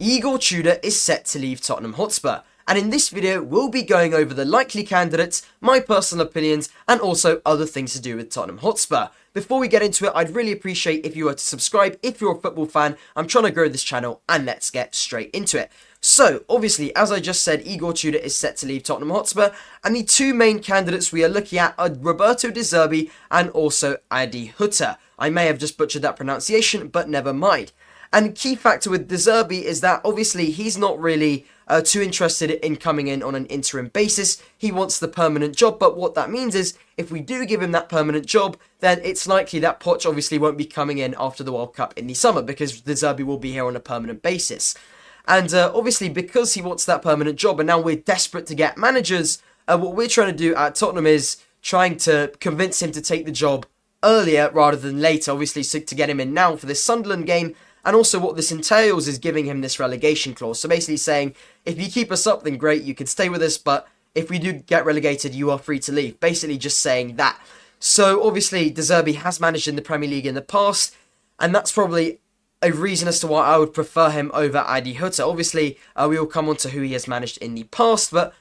Igor Tudor is set to leave Tottenham Hotspur, and in this video we'll be going over the likely candidates, my personal opinions, and also other things to do with Tottenham Hotspur. Before we get into it, I'd really appreciate if you were to subscribe if you're a football fan. I'm trying to grow this channel, and let's get straight into it. So, obviously, as I just said, Igor Tudor is set to leave Tottenham Hotspur, and the two main candidates we are looking at are Roberto De Zerbi and also Adi Hütter. I may have just butchered that pronunciation, but never mind. And key factor with De Zerbi is that obviously he's not really too interested in coming in on an interim basis. He wants the permanent job, but what that means is if we do give him that permanent job, then it's likely that Poch obviously won't be coming in after the World Cup in the summer because De Zerbi will be here on a permanent basis. And obviously because he wants that permanent job and now we're desperate to get managers, what we're trying to do at Tottenham is trying to convince him to take the job earlier rather than later, obviously to get him in now for this Sunderland game. And also what this entails is giving him this relegation clause. So basically saying, if you keep us up, then great, you can stay with us. But if we do get relegated, you are free to leave. Basically just saying that. So obviously, De Zerbi has managed in the Premier League in the past. And that's probably a reason as to why I would prefer him over Adi Hütter. Obviously, we will come on to who he has managed in the past. But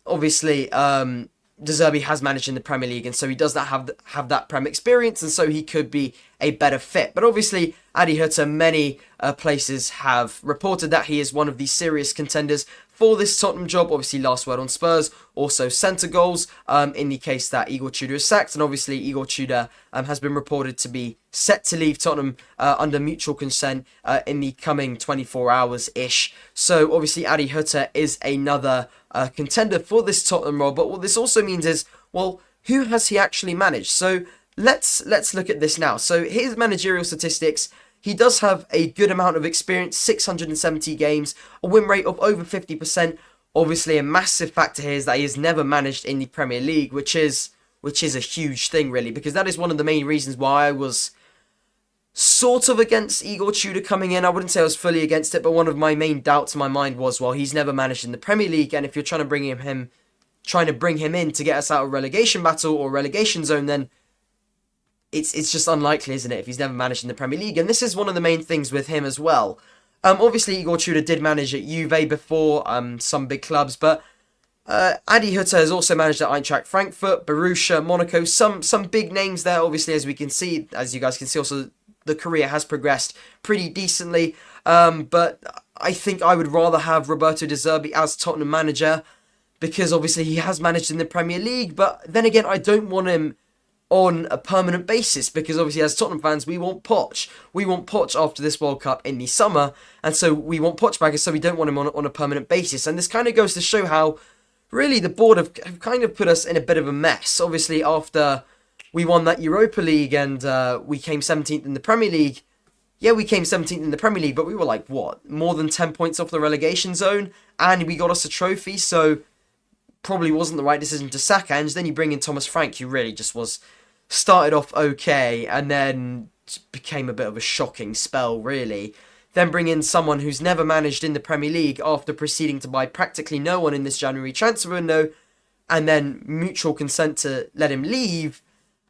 obviously, De Zerbi has managed in the Premier League, and so he does not have that Prem experience, and so he could be a better fit. But obviously, Adi Hütter, many places have reported that he is one of the serious contenders for this Tottenham job. Obviously, last word on Spurs, also centre goals in the case that Igor Tudor is sacked, and obviously Igor Tudor has been reported to be set to leave Tottenham under mutual consent in the coming 24 hours-ish. So obviously, Adi Hütter is another contender for this Tottenham role. But what this also means is, well, who has he actually managed? So let's look at this now. So his managerial statistics. He does have a good amount of experience, 670 games, a win rate of over 50%. Obviously, a massive factor here is that he has never managed in the Premier League, which is a huge thing, really, because that is one of the main reasons why I was sort of against Igor Tudor coming in. I wouldn't say I was fully against it, but one of my main doubts in my mind was, well, he's never managed in the Premier League, and if you're trying to bring him in to get us out of relegation battle or relegation zone, then it's just unlikely, isn't it, if he's never managed in the Premier League? And this is one of the main things with him as well. Obviously, Igor Tudor did manage at Juve before, some big clubs, but Adi Hütter has also managed at Eintracht Frankfurt, Borussia, Monaco, some big names there. Obviously, as you guys can see, also the career has progressed pretty decently. But I think I would rather have Roberto De Zerbi as Tottenham manager because obviously he has managed in the Premier League. But then again, I don't want him on a permanent basis because obviously as Tottenham fans we want Poch. We want Poch after this World Cup in the summer, and so we want Poch back, and so we don't want him on a permanent basis. And this kind of goes to show how really the board have kind of put us in a bit of a mess. Obviously after we won that Europa League and we came 17th in the Premier League. Yeah, we came 17th in the Premier League, but we were like, what, more than 10 points off the relegation zone, and we got us a trophy, so probably wasn't the right decision to sack Ange. Then you bring in Thomas Frank, who really just started off okay, and then became a bit of a shocking spell, really. Then bring in someone who's never managed in the Premier League after proceeding to buy practically no one in this January transfer window, and then mutual consent to let him leave,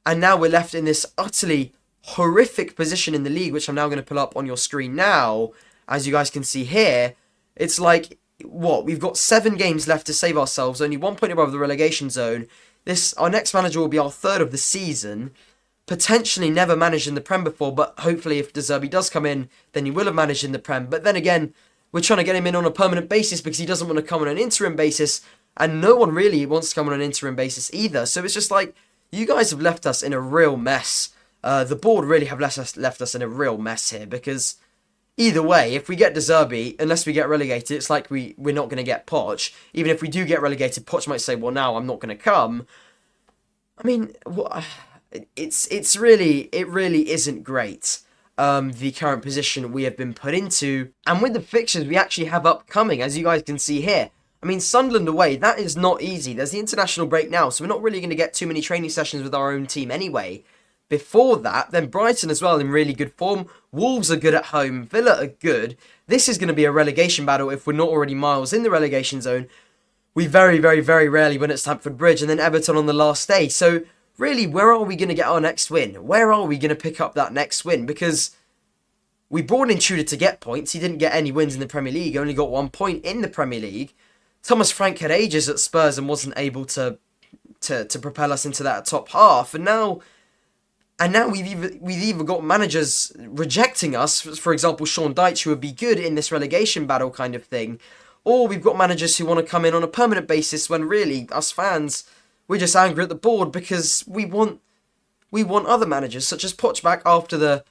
and now we're left in this utterly horrific position in the league, which I'm now going to pull up on your screen now, as you guys can see here. It's like, what, we've got 7 games left to save ourselves, only 1 point above the relegation zone. Our next manager will be our 3rd of the season, potentially never managed in the Prem before, but hopefully if De Zerbi does come in, then he will have managed in the Prem. But then again, we're trying to get him in on a permanent basis because he doesn't want to come on an interim basis, and no one really wants to come on an interim basis either. So it's just like, you guys have left us in a real mess. The board really have left us in a real mess here, because either way, if we get De Zerbi, unless we get relegated, it's like we're not going to get Poch. Even if we do get relegated, Poch might say, well, now I'm not going to come. I mean, it really isn't great, the current position we have been put into. And with the fixtures we actually have upcoming, as you guys can see here, I mean, Sunderland away, that is not easy. There's the international break now, so we're not really going to get too many training sessions with our own team anyway. Before that, then Brighton as well in really good form. Wolves are good at home. Villa are good. This is going to be a relegation battle if we're not already miles in the relegation zone. We very, very, very rarely win at Stamford Bridge, and then Everton on the last day. So really, where are we going to get our next win? Where are we going to pick up that next win? Because we brought in Tudor to get points. He didn't get any wins in the Premier League. He only got 1 point in the Premier League. Thomas Frank had ages at Spurs and wasn't able to propel us into that top half. And now we've either got managers rejecting us, for example, Sean Dyche, who would be good in this relegation battle kind of thing, or we've got managers who want to come in on a permanent basis when really, us fans, we're just angry at the board because we want other managers, such as Pochback after the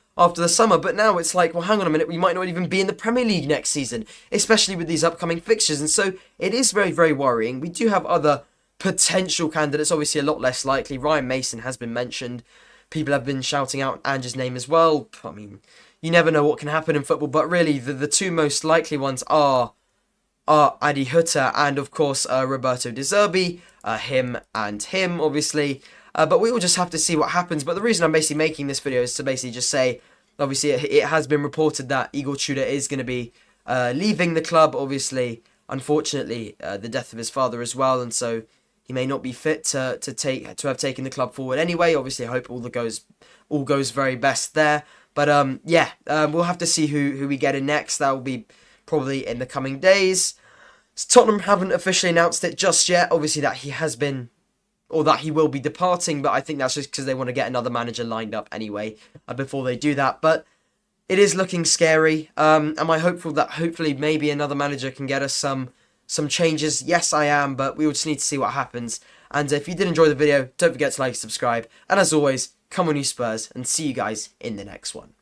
summer. But now it's like, well, hang on a minute, we might not even be in the Premier League next season, especially with these upcoming fixtures. And so it is very, very worrying. We do have other potential candidates, obviously a lot less likely. Ryan Mason has been mentioned. People have been shouting out Ange's name as well. I mean, you never know what can happen in football, but really the two most likely ones are Adi Hutter and, of course, Roberto De Zerbi, him, obviously. But we will just have to see what happens. But the reason I'm basically making this video is to basically just say, obviously, it has been reported that Igor Tudor is going to be leaving the club. Obviously, unfortunately, the death of his father as well, and so he may not be fit to have taken the club forward anyway. Obviously, I hope all goes very best there. But we'll have to see who we get in next. That will be probably in the coming days. Tottenham haven't officially announced it just yet. Obviously, that he has been, or that he will be departing, but I think that's just because they want to get another manager lined up anyway before they do that. But it is looking scary. Am I hopeful that hopefully maybe another manager can get us some changes? Yes, I am, but we will just need to see what happens. And if you did enjoy the video, don't forget to like and subscribe. And as always, come on you Spurs, and see you guys in the next one.